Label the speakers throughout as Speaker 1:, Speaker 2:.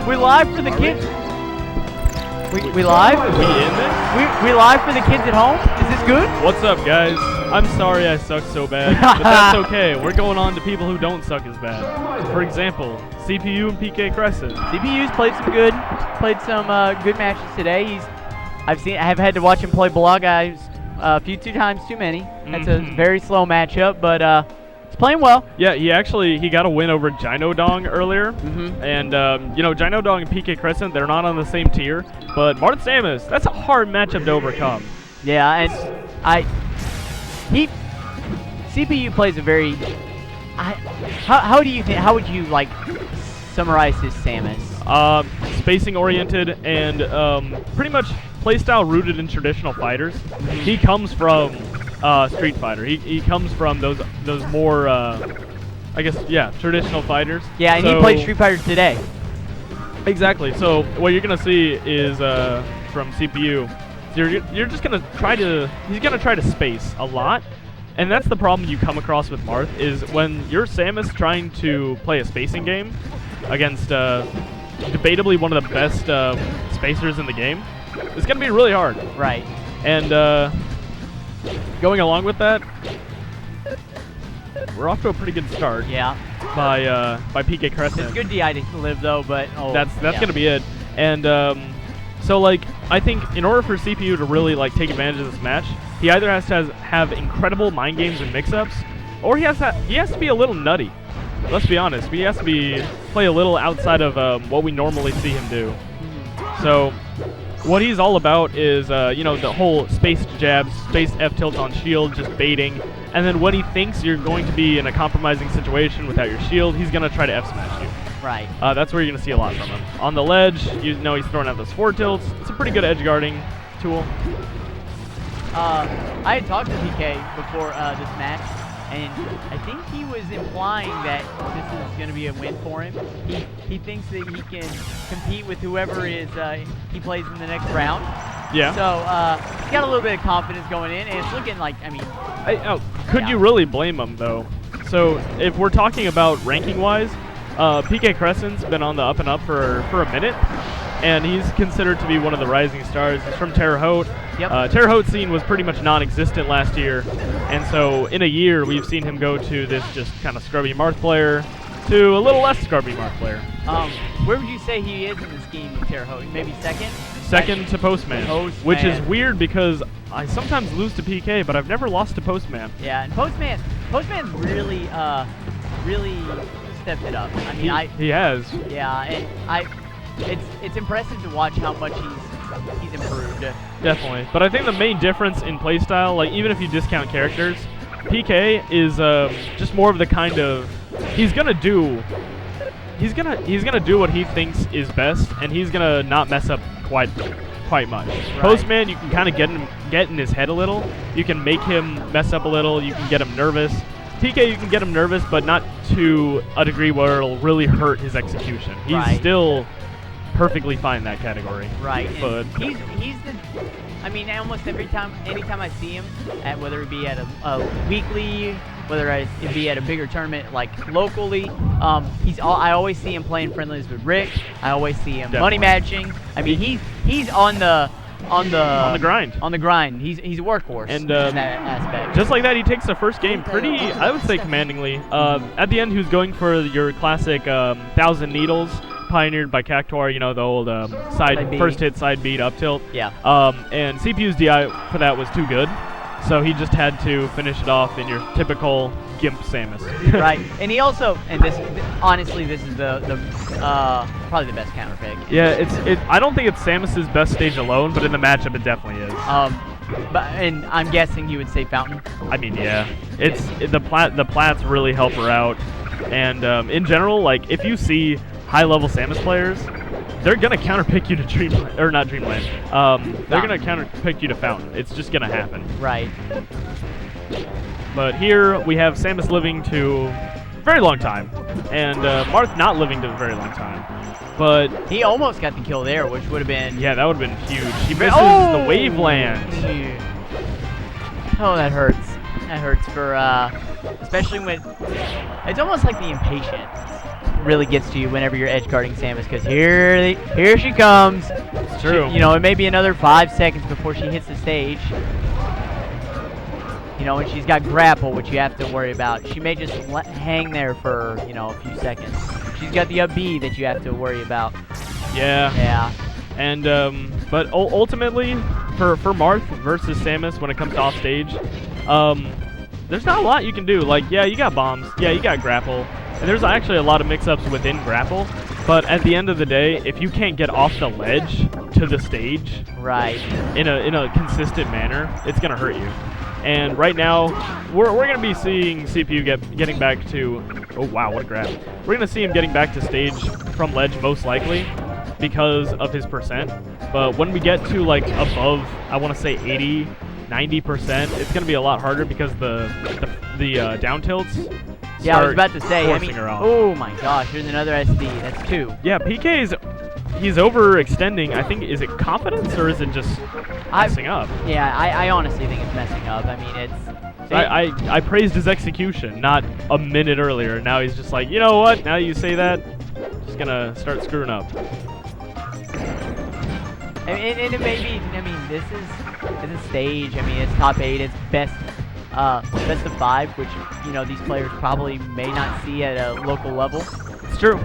Speaker 1: We live for the kids. We live?
Speaker 2: We in this?
Speaker 1: We live for the kids at home? Is this good?
Speaker 2: What's up, guys? I'm sorry I suck so bad, but that's okay. We're going on to people who don't suck as bad. For example, CPU and PKCresent.
Speaker 1: CPU's played some good matches today. I have had to watch him play Block Guys two times too many. That's a very slow matchup, but he's playing well.
Speaker 2: Yeah, he got a win over Dong earlier, and Dong and PKCresent, they're not on the same tier, but Marth Samus, that's a hard matchup to overcome.
Speaker 1: Yeah, and CPU plays a very. How do you think? How would you like summarize his Samus?
Speaker 2: Spacing oriented and pretty much playstyle rooted in traditional fighters. He comes from Street Fighter. He comes from those more I guess traditional fighters.
Speaker 1: Yeah, and he played Street Fighter today.
Speaker 2: Exactly. So what you're gonna see is from CPU. You're just gonna he's gonna try to space a lot, and that's the problem you come across with Marth is when you're Samus trying to play a spacing game against debatably one of the best spacers in the game. It's gonna be really hard.
Speaker 1: Right.
Speaker 2: And going along with that, we're off to a pretty good start.
Speaker 1: Yeah.
Speaker 2: By PKCresent.
Speaker 1: It's good DI to live though, but
Speaker 2: that's gonna be it. And so like I think in order for CPU to really like take advantage of this match, he either has to have incredible mind games and mix-ups, or he has to be a little nutty. Let's be honest. He has to play a little outside of what we normally see him do. So what he's all about is the whole spaced jabs, spaced F tilt on shield, just baiting. And then when he thinks you're going to be in a compromising situation without your shield, he's going to try to F smash you.
Speaker 1: Right.
Speaker 2: That's where you're going to see a lot from him. On the ledge, he's throwing out those forward tilts. It's a pretty good edge guarding tool.
Speaker 1: I had talked to PK before this match, and I think he was implying that this is going to be a win for him. He thinks that he can compete with whoever he plays in the next round.
Speaker 2: Yeah.
Speaker 1: So he's got a little bit of confidence going in, and it's looking like,
Speaker 2: could you really blame him, though? So if we're talking about ranking-wise, PKCresent's been on the up and up for a minute, and he's considered to be one of the rising stars. He's from Terre Haute.
Speaker 1: Yep.
Speaker 2: Terre Haute scene was pretty much non-existent last year, and so in a year we've seen him go to this just kind of scrubby Marth player to a little less scrubby Marth player.
Speaker 1: Where would you say he is in the scheme of Terre Haute? Maybe second?
Speaker 2: Second to Postman, which is weird because I sometimes lose to PK, but I've never lost to Postman.
Speaker 1: Yeah, and Postman's really stepped it up. I mean,
Speaker 2: he has.
Speaker 1: Yeah, and it's impressive to watch how much he's improved.
Speaker 2: Definitely, but I think the main difference in playstyle, like even if you discount characters, PK is just more of the kind of he's gonna do what he thinks is best, and he's gonna not mess up quite much. Right. Postman, you can kind of get in his head a little. You can make him mess up a little. You can get him nervous. PK, you can get him nervous, but not to a degree where it'll really hurt his execution. He's still perfectly fine in that category.
Speaker 1: Right.
Speaker 2: But
Speaker 1: he's almost anytime I see him, whether it be at a weekly, whether it be at a bigger tournament like locally, I always see him playing friendlies with Rick. I always see him money matching. I mean, he's on the grind. On the grind. He's a workhorse in that aspect.
Speaker 2: Just like that, he takes the first game pretty, I would say, commandingly. At the end, he was going for your classic 1,000 needles, pioneered by Cactuar, the old first hit, side beat, up tilt.
Speaker 1: Yeah.
Speaker 2: And CPU's DI for that was too good, so he just had to finish it off in your typical Gimp Samus.
Speaker 1: Right. And he also, honestly, this is the probably the best counter pick.
Speaker 2: Yeah, I don't think it's Samus's best stage alone, but in the matchup it definitely is.
Speaker 1: And I'm guessing you would say Fountain.
Speaker 2: I mean, yeah. The plats really help her out, and in general, like if you see high-level Samus players, they're gonna counterpick you to Dreamland, or not Dreamland. They're gonna counterpick you to Fountain. It's just gonna happen.
Speaker 1: Right.
Speaker 2: But here we have Samus living to a very long time, and Marth not living to a very long time. But
Speaker 1: he almost got the kill there, which would have been...
Speaker 2: Yeah, that would have been huge. He misses the Waveland.
Speaker 1: Oh, that hurts. That hurts for, especially when... It's almost like the impatience. really gets to you whenever you're edge guarding Samus, because here she comes.
Speaker 2: It's true.
Speaker 1: You know, it may be another 5 seconds before she hits the stage. You know, and she's got grapple, which you have to worry about. She may just hang there for, you know, a few seconds. She's got the up B that you have to worry about.
Speaker 2: Yeah.
Speaker 1: Yeah.
Speaker 2: And but ultimately, for Marth versus Samus, when it comes to off stage, there's not a lot you can do. Like, yeah, you got bombs. Yeah, you got grapple. And there's actually a lot of mix-ups within grapple. But at the end of the day, if you can't get off the ledge to the stage,
Speaker 1: right,
Speaker 2: in a consistent manner, it's gonna hurt you. And right now, we're gonna be seeing CPU getting back to. Oh wow, what a grab! We're gonna see him getting back to stage from ledge most likely because of his percent. But when we get to like above, I want to say 80, 90%, it's gonna be a lot harder because the down tilts.
Speaker 1: Yeah, I was about to say. I mean,
Speaker 2: her off.
Speaker 1: oh my gosh, here's another SD. That's 2.
Speaker 2: Yeah, he's overextending. I think, is it confidence or is it just messing up?
Speaker 1: Yeah, I honestly think it's messing up. I mean, it's.
Speaker 2: I praised his execution not a minute earlier. Now he's just like, you know what? Now you say that, just gonna start screwing up.
Speaker 1: And it may be. I mean, it's a stage. I mean, it's top 8. It's best of 5, which, you know, these players probably may not see at a local level.
Speaker 2: It's true.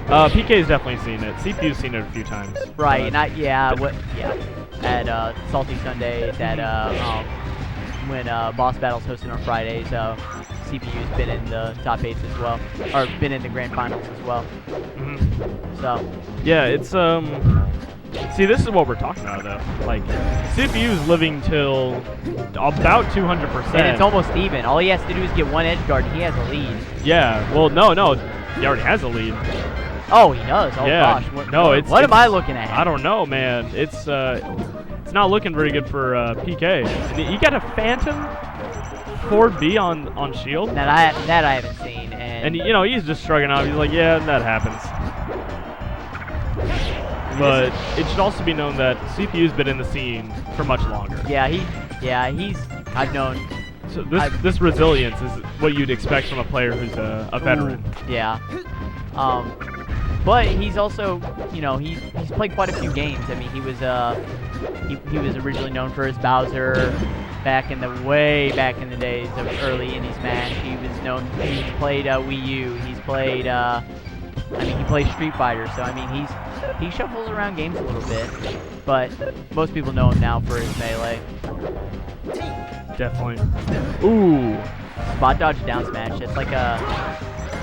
Speaker 2: PK's definitely seen it. CPU's seen it a few times.
Speaker 1: Right, and at Salty Sundays, at when Boss Battle's hosted on Fridays, CPU's been in the top 8s as well, or been in the grand finals as well.
Speaker 2: Mm-hmm.
Speaker 1: So
Speaker 2: yeah, it's see, this is what we're talking about though. Like, CPU's living till about 200%.
Speaker 1: And it's almost even. All he has to do is get one edge guard, and he has a lead.
Speaker 2: Yeah. Well, no, he already has a lead.
Speaker 1: Oh, he does. Oh
Speaker 2: yeah.
Speaker 1: gosh.
Speaker 2: What
Speaker 1: am I looking at?
Speaker 2: I don't know, man. It's not looking very good for PK. And he got a Phantom 4B on shield.
Speaker 1: That I haven't seen. And
Speaker 2: you know, he's just shrugging off. He's like, yeah, that happens. But it should also be known that CPU's been in the scene for much longer.
Speaker 1: I've known.
Speaker 2: So this resilience is what you'd expect from a player who's a veteran.
Speaker 1: Yeah. But he's also, you know, he's played quite a few games. I mean, he was originally known for his Bowser back in the days of early Indies Smash. He's played Wii U. He's played he plays Street Fighter. So I mean, he shuffles around games a little bit. But most people know him now for his melee.
Speaker 2: Definitely. Ooh.
Speaker 1: Spot dodge down smash. That's like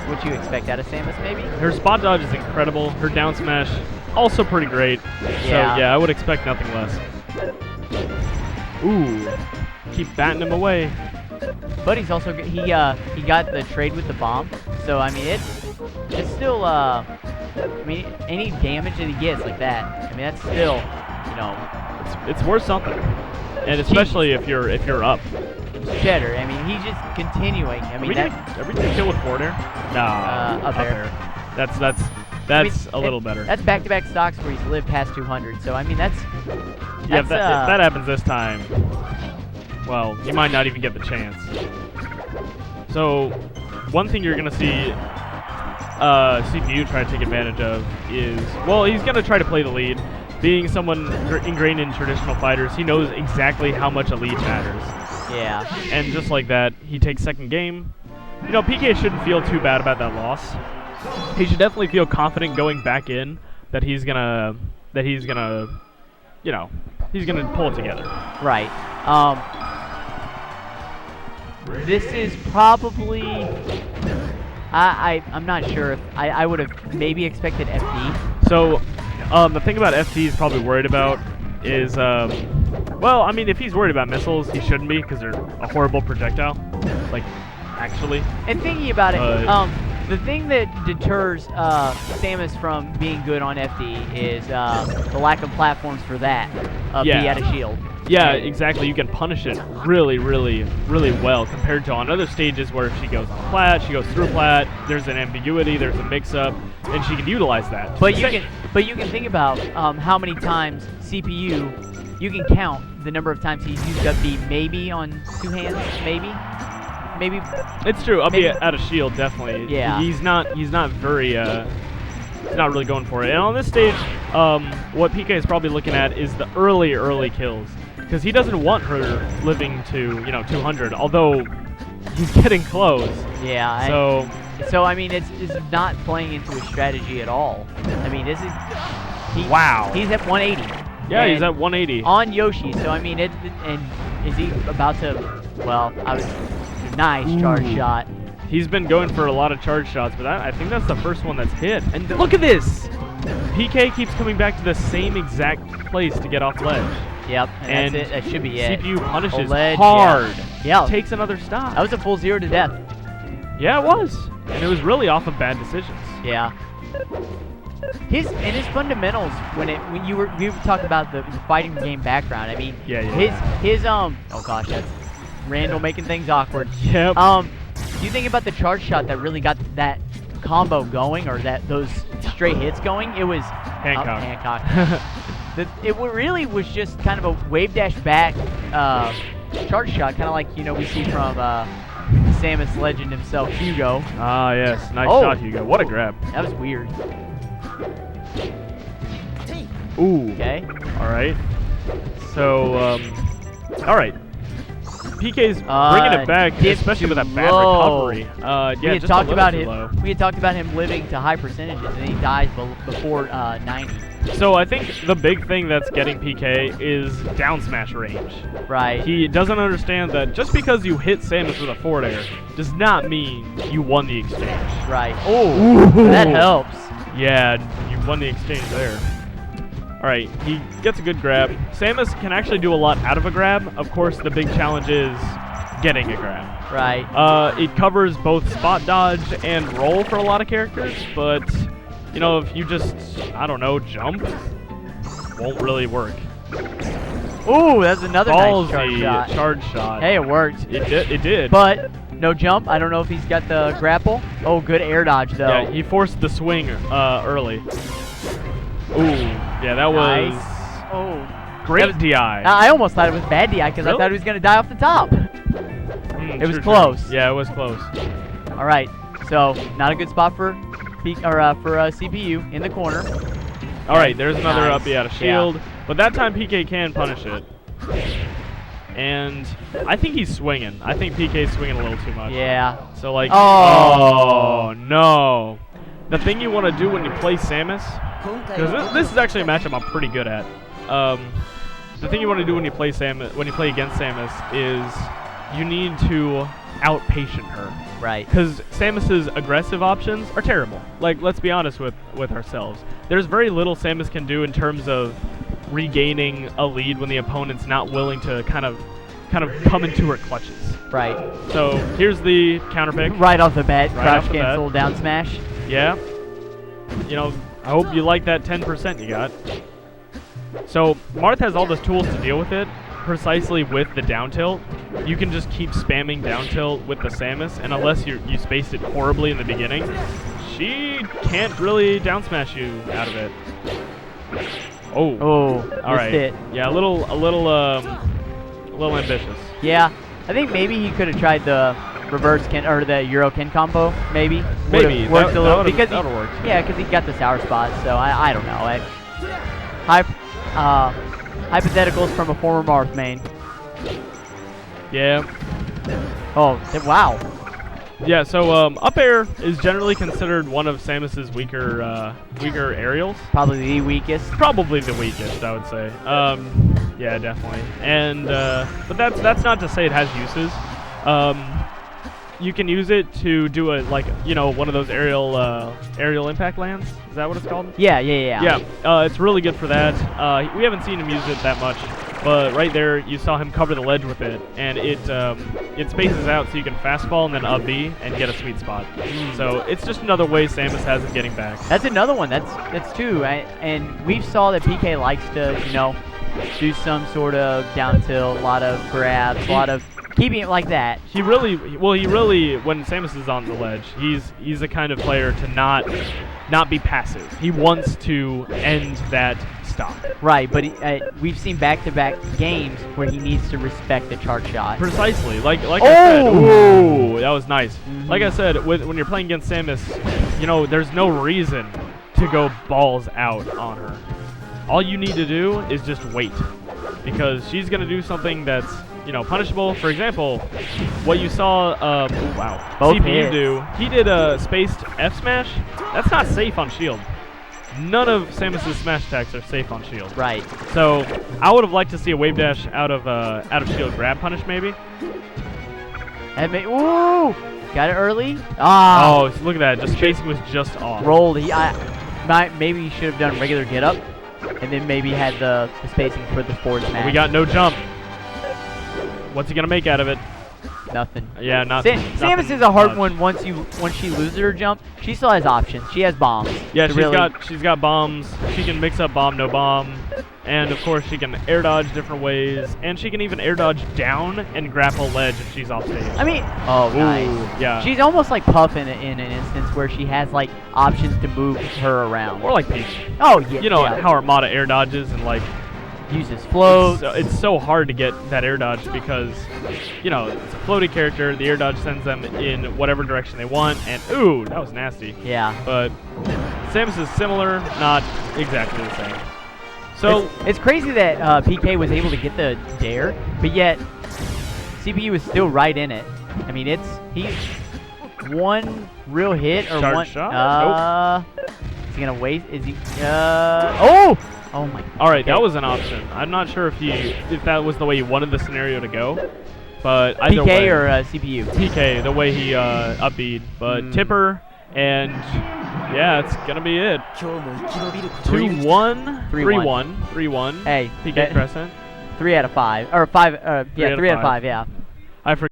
Speaker 1: what you expect out of Samus, maybe?
Speaker 2: Her spot dodge is incredible. Her down smash, also pretty great.
Speaker 1: Yeah.
Speaker 2: So yeah, I would expect nothing less. Ooh. Keep batting him away.
Speaker 1: But he's also he got the trade with the bomb. So I mean it's still I mean any damage that he gets like that, I mean that's still, you know,
Speaker 2: it's worth something. And especially if you're up.
Speaker 1: Cheddar. I mean, he's just continuing. I mean,
Speaker 2: are we gonna kill with forward air? No,
Speaker 1: up air.
Speaker 2: That's a little better.
Speaker 1: That's back-to-back stocks where he's lived past 200. So I mean, that's
Speaker 2: if that happens this time, well, you might not even get the chance. So one thing you're gonna see CPU try to take advantage of is, well, he's gonna try to play the lead. Being someone ingrained in traditional fighters, he knows exactly how much a lead matters.
Speaker 1: Yeah.
Speaker 2: And just like that, he takes second game. You know, PK shouldn't feel too bad about that loss. He should definitely feel confident going back in that he's gonna, you know, he's gonna pull it together.
Speaker 1: Right. This is probably. I'm not sure if I would have maybe expected FD.
Speaker 2: So. The thing about FT is probably worried about is, well, I mean, if he's worried about missiles, he shouldn't be, because they're a horrible projectile, like, actually.
Speaker 1: And thinking about it, the thing that deters Samus from being good on FD is the lack of platforms for that, be at a shield.
Speaker 2: Yeah, exactly. You can punish it really, really, really well compared to on other stages where if she goes on plat, she goes through plat, there's an ambiguity, there's a mix-up, and she can utilize that.
Speaker 1: But you can think about how many times CPU, you can count the number of times he's used up B maybe on 2 hands, maybe. maybe.
Speaker 2: It's true. Up
Speaker 1: maybe,
Speaker 2: out of shield, definitely.
Speaker 1: Yeah.
Speaker 2: He's not very. He's not really going for it. And on this stage, what PK is probably looking at is the early kills, because he doesn't want her living to 200. Although he's getting close.
Speaker 1: Yeah. So I mean, it's not playing into his strategy at all. I mean, this is.
Speaker 2: Wow.
Speaker 1: He's at 180.
Speaker 2: Yeah, he's at 180
Speaker 1: on Yoshi. So I mean, and is he about to? Well, nice charge shot.
Speaker 2: He's been going for a lot of charge shots, but I think that's the first one that's hit. And look at this! PK keeps coming back to the same exact place to get off ledge.
Speaker 1: Yep, and that's it. That should be it.
Speaker 2: CPU punishes
Speaker 1: ledge,
Speaker 2: hard.
Speaker 1: Yeah.
Speaker 2: Takes another stop.
Speaker 1: That was a full 0 to death.
Speaker 2: Yeah, it was. And it was really off of bad decisions.
Speaker 1: Yeah. His fundamentals when we were talking about the fighting game background. I mean, his oh gosh, that's Randall making things awkward.
Speaker 2: Yep.
Speaker 1: Do you think about the charge shot that really got that combo going, or those straight hits going? It was
Speaker 2: Hancock.
Speaker 1: It really was just kind of a wave dash back charge shot, kind of like we see from Samus legend himself, Hugo.
Speaker 2: Ah, yes, nice shot, Hugo. What a grab.
Speaker 1: That was weird.
Speaker 2: Ooh.
Speaker 1: Okay.
Speaker 2: All right. So, all right. PK's bringing it back, especially with that bad recovery.
Speaker 1: We had talked about him living to high percentages, and he dies before 90.
Speaker 2: So I think the big thing that's getting PK is down smash range.
Speaker 1: Right.
Speaker 2: He doesn't understand that just because you hit Samus with a forward air does not mean you won the exchange.
Speaker 1: Right. Oh, that helps.
Speaker 2: Yeah, you won the exchange there. All right, he gets a good grab. Samus can actually do a lot out of a grab. Of course, the big challenge is getting a grab.
Speaker 1: Right.
Speaker 2: It covers both spot dodge and roll for a lot of characters, but if you just, I don't know, jump, won't really work.
Speaker 1: Ooh, that's another nice
Speaker 2: charge shot.
Speaker 1: Hey, it worked.
Speaker 2: It did.
Speaker 1: But no jump. I don't know if he's got the grapple. Oh, good air dodge though.
Speaker 2: Yeah, he forced the swing early. Ooh, yeah, that was great DI.
Speaker 1: I almost thought it was bad DI because I thought he was going to die off the top. It was close.
Speaker 2: Yeah, it was close.
Speaker 1: All right, so not a good spot for CPU in the corner.
Speaker 2: All right, there's another up out of shield, but that time PK can punish it. And I think he's swinging. I think PK's swinging a little too much.
Speaker 1: Yeah.
Speaker 2: So like, oh no. The thing you want to do when you play Samus, because this is actually a matchup I'm pretty good at. The thing you want to do when you play against Samus is you need to out-patient her.
Speaker 1: Right.
Speaker 2: Because Samus's aggressive options are terrible. Like, let's be honest with ourselves. There's very little Samus can do in terms of regaining a lead when the opponent's not willing to kind of come into her clutches.
Speaker 1: Right.
Speaker 2: So here's the counter pick.
Speaker 1: Right off the bat, crouch cancel, down smash.
Speaker 2: Yeah. I hope you like that 10% you got. So Marth has all the tools to deal with it, precisely with the down tilt. You can just keep spamming down tilt with the Samus, and unless you spaced it horribly in the beginning, she can't really down smash you out of it. Oh. All right.
Speaker 1: It.
Speaker 2: Yeah, a little ambitious.
Speaker 1: Yeah. I think maybe he could have tried the reverse Ken or the Euro Ken combo. Maybe worked a little because he got the sour spot. So I don't know. Hypotheticals from a former Marth main.
Speaker 2: Yeah.
Speaker 1: Oh wow.
Speaker 2: Yeah. So up air is generally considered one of Samus's weaker aerials.
Speaker 1: Probably the weakest.
Speaker 2: Probably the weakest, I would say. Yeah, definitely. And but that's not to say it has uses. You can use it to do one of those aerial impact lands. Is that what it's called?
Speaker 1: Yeah.
Speaker 2: It's really good for that. We haven't seen him use it that much, but right there you saw him cover the ledge with it, and it spaces out so you can fast fall and then up B and get a sweet spot. So it's just another way Samus has of getting back.
Speaker 1: That's another one. That's two. And we saw that PK likes to do some sort of down tilt, a lot of grabs, a lot of keeping it like that.
Speaker 2: He really, when Samus is on the ledge, he's the kind of player to not not be passive. He wants to end that stock.
Speaker 1: Right, but we've seen back-to-back games where he needs to respect the charge shot.
Speaker 2: Precisely. Like I said, ooh, that was nice. Like I said, when you're playing against Samus, you know, there's no reason to go balls out on her. All you need to do is just wait, because she's gonna do something that's, you know, punishable. For example, what you saw, CPU
Speaker 1: hits.
Speaker 2: do. He did a spaced F smash. That's not safe on shield. None of Samus's smash attacks are safe on shield.
Speaker 1: Right.
Speaker 2: So I would have liked to see a wave dash out of shield grab punish maybe.
Speaker 1: And ooh, got it early. Ah.
Speaker 2: Oh, look at that! Just spacing was just off.
Speaker 1: Rolled. Maybe he should have done regular get up, and then maybe had the spacing for the forward smash.
Speaker 2: We got no jump. What's he gonna make out of it?
Speaker 1: Nothing.
Speaker 2: Yeah, nothing.
Speaker 1: Samus is a hard one once she loses her jump. She still has options. She has bombs.
Speaker 2: Yeah, she's got bombs. She can mix up bomb, no bomb. And of course she can air dodge different ways. And she can even air dodge down and grapple ledge if she's off stage.
Speaker 1: I mean, nice.
Speaker 2: Yeah.
Speaker 1: She's almost like Puff in an instance where she has like options to move her around.
Speaker 2: Or like Peach.
Speaker 1: Oh yeah.
Speaker 2: You know how Armada air dodges and like
Speaker 1: uses float.
Speaker 2: It's so hard to get that air dodge because, you know, it's a floaty character. The air dodge sends them in whatever direction they want. And ooh, that was nasty.
Speaker 1: Yeah.
Speaker 2: But Samus is similar, not exactly the same. So
Speaker 1: it's crazy that PK was able to get the dare, but yet CPU is still right in it. I mean, he's one real hit or
Speaker 2: charge
Speaker 1: one
Speaker 2: shot.
Speaker 1: Is he gonna waste? Is he? Oh my.
Speaker 2: All right, that was an option. I'm not sure if that was the way you wanted the scenario to go, but either
Speaker 1: PK
Speaker 2: way,
Speaker 1: or CPU.
Speaker 2: PK, the way he up beat, but Tipper and yeah, it's gonna be it. 2-1, 3-1, 3-1.
Speaker 1: Hey,
Speaker 2: PKCresent.
Speaker 1: 3 out of 5 or 5. Yeah, 3 out of 5. Yeah.
Speaker 2: I forgot.